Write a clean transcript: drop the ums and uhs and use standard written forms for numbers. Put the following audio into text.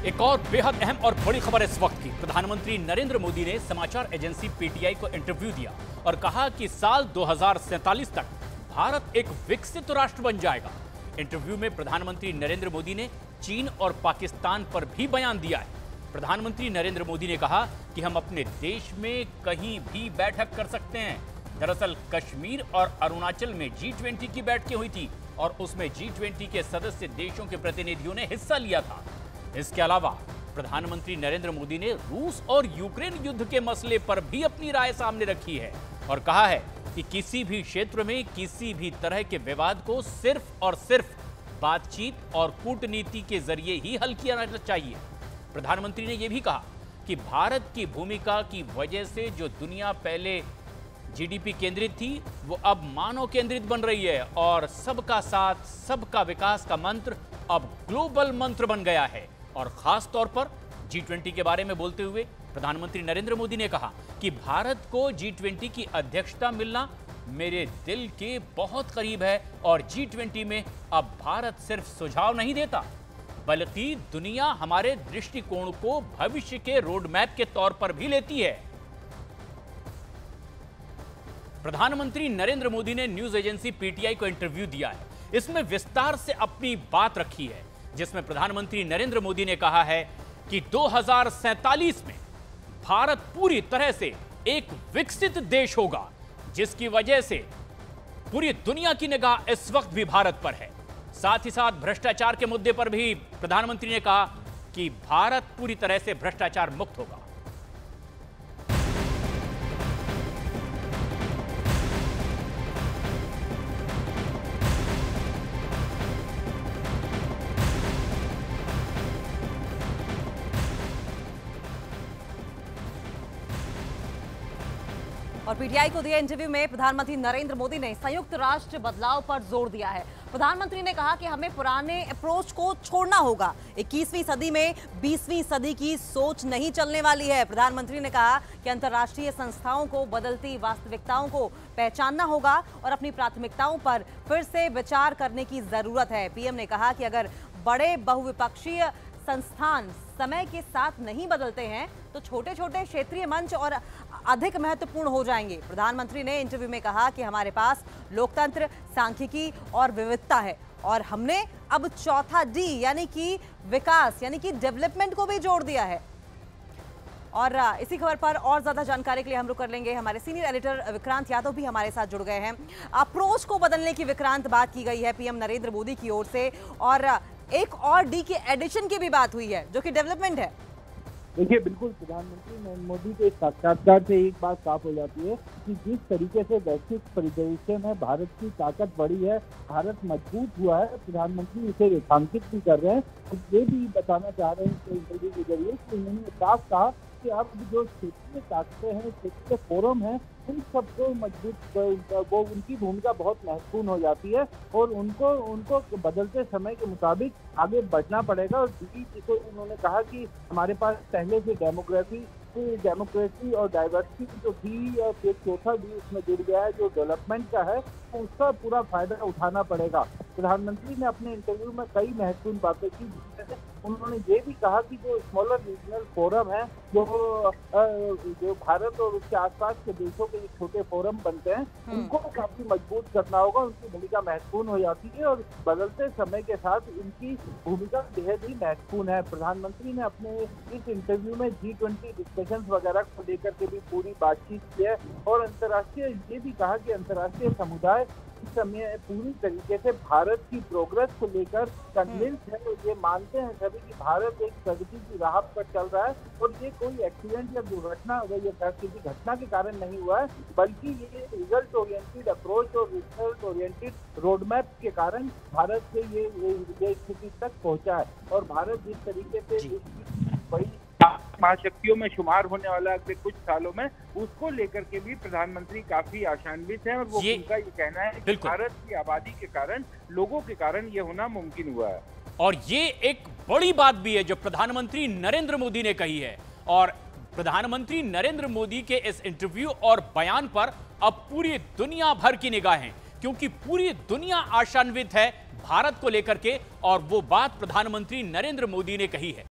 एक और बेहद अहम और बड़ी खबर इस वक्त की। प्रधानमंत्री नरेंद्र मोदी ने समाचार एजेंसी पीटीआई को इंटरव्यू दिया और कहा कि साल 2047 तक भारत एक विकसित राष्ट्र बन जाएगा। इंटरव्यू में प्रधानमंत्री नरेंद्र मोदी ने चीन और पाकिस्तान पर भी बयान दिया है। प्रधानमंत्री नरेंद्र मोदी ने कहा कि हम अपने देश में कहीं भी बैठक कर सकते हैं। दरअसल कश्मीर और अरुणाचल में G20 की बैठकें हुई थी और उसमें G20 के सदस्य देशों के प्रतिनिधियों ने हिस्सा लिया था। इसके अलावा प्रधानमंत्री नरेंद्र मोदी ने रूस और यूक्रेन युद्ध के मसले पर भी अपनी राय सामने रखी है और कहा है कि किसी भी क्षेत्र में किसी भी तरह के विवाद को सिर्फ और सिर्फ बातचीत और कूटनीति के जरिए ही हल किया जाना चाहिए। प्रधानमंत्री ने यह भी कहा कि भारत की भूमिका की वजह से जो दुनिया पहले जीडीपी केंद्रित थी वो अब मानव केंद्रित बन रही है और सबका साथ सबका विकास का मंत्र अब ग्लोबल मंत्र बन गया है। और खास तौर पर G20 के बारे में बोलते हुए प्रधानमंत्री नरेंद्र मोदी ने कहा कि भारत को G20 की अध्यक्षता मिलना मेरे दिल के बहुत करीब है और G20 में अब भारत सिर्फ सुझाव नहीं देता बल्कि दुनिया हमारे दृष्टिकोण को भविष्य के रोड मैप के तौर पर भी लेती है। प्रधानमंत्री नरेंद्र मोदी ने न्यूज एजेंसी पीटीआई को इंटरव्यू दिया है। इसमें विस्तार से अपनी बात रखी है जिसमें प्रधानमंत्री नरेंद्र मोदी ने कहा है कि 2047 में भारत पूरी तरह से एक विकसित देश होगा जिसकी वजह से पूरी दुनिया की निगाह इस वक्त भी भारत पर है। साथ ही साथ भ्रष्टाचार के मुद्दे पर भी प्रधानमंत्री ने कहा कि भारत पूरी तरह से भ्रष्टाचार मुक्त होगा। और पीटीआई को दिए इंटरव्यू में प्रधानमंत्री नरेंद्र मोदी ने संयुक्त राष्ट्र बदलाव पर जोर दिया है। प्रधानमंत्री ने कहा कि हमें पुराने अप्रोच को छोड़ना होगा। 21वीं सदी में 20वीं सदी की सोच नहीं चलने वाली है। प्रधानमंत्री ने कहा कि अंतर्राष्ट्रीय संस्थाओं को बदलती वास्तविकताओं को पहचानना होगा और अपनी प्राथमिकताओं पर फिर से विचार करने की जरूरत है। पीएम ने कहा कि अगर बड़े बहुविपक्षीय संस्थान समय के साथ नहीं बदलते हैं तो छोटे छोटे क्षेत्रीय मंच और अधिक महत्वपूर्ण हो जाएंगे। प्रधानमंत्री ने इंटरव्यू में कहा कि हमारे पास लोकतंत्र, सांख्यिकी और विविधता है और हमने अब चौथा डी यानी कि विकास यानी कि डेवलपमेंट को भी जोड़ दिया है। और इसी खबर पर और ज्यादा जानकारी के लिए हम रुक कर लेंगे। हमारे सीनियर एडिटर विक्रांत यादव भी हमारे साथ जुड़ गए हैं। अप्रोच को बदलने की विक्रांत बात की गई है पीएम नरेंद्र मोदी की ओर से और एक और डी के एडिशन की भी बात हुई है जो कि डेवलपमेंट है। देखिए, बिल्कुल प्रधानमंत्री नरेंद्र मोदी के साक्षात्कार से एक बात साफ हो जाती है कि जिस तरीके से वैश्विक परिदृश्य में भारत की ताकत बढ़ी है, भारत मजबूत हुआ है, प्रधानमंत्री इसे रेखांकित भी कर रहे हैं। ये भी बताना चाह रहे हैं इंटरव्यू के जरिए कि उन्होंने साफ कहा कि अब जो क्षेत्रीय ताकतें हैं, क्षेत्रीय फोरम है, उन सबको मजबूत वो उनकी भूमिका बहुत महत्वपूर्ण हो जाती है और उनको बदलते समय के मुताबिक आगे बढ़ना पड़ेगा। और जिसे उन्होंने कहा कि हमारे पास पहले से डेमोक्रेसी और डाइवर्सिटी जो थी और एक चौथा भी उसमें जुड़ गया है जो डेवलपमेंट का है, तो उसका पूरा फायदा उठाना पड़ेगा। प्रधानमंत्री ने अपने इंटरव्यू में कई महत्वपूर्ण बातें की। उन्होंने ये भी कहा कि जो स्मॉलर रीजनल फोरम है, जो भारत और उसके आसपास के देशों के छोटे फोरम बनते हैं, उनको काफी मजबूत करना होगा। उनकी भूमिका महत्वपूर्ण हो जाती है और बदलते समय के साथ उनकी भूमिका बेहद ही महत्वपूर्ण है। प्रधानमंत्री ने अपने इस इंटरव्यू में G20 डिस्कशंस वगैरह को लेकर के भी पूरी बातचीत की है और अंतर्राष्ट्रीय ये भी कहा कि अंतर्राष्ट्रीय समुदाय इस समय पूरी तरीके से भारत की प्रोग्रेस को लेकर कन्विंस है और ये मानते हैं सभी कि भारत एक प्रगति की राह पर चल रहा है और ये कोई एक्सीडेंट या दुर्घटना या किसी घटना के कारण नहीं हुआ है, बल्कि ये रिजल्ट ओरिएंटेड अप्रोच और रिजल्ट ओरिएंटेड रोड मैप के कारण भारत से ये स्थिति तक पहुंचा है। और भारत जिस तरीके से बड़ी महाशक्तियों में शुमार होने वाला अगले कुछ सालों में, उसको लेकर के भी प्रधानमंत्री काफी आशान्वित हैं और वो उनका ये कहना है कि भारत की आबादी के कारण, लोगों के कारण ये होना मुमकिन हुआ है। और ये एक बड़ी बात भी है जो प्रधानमंत्री नरेंद्र मोदी ने कही है और प्रधानमंत्री नरेंद्र मोदी के इस इंटरव्यू और बयान पर अब पूरी दुनिया भर की निगाहें, क्योंकि पूरी दुनिया आशान्वित है भारत को लेकर के और वो बात प्रधानमंत्री नरेंद्र मोदी ने कही है।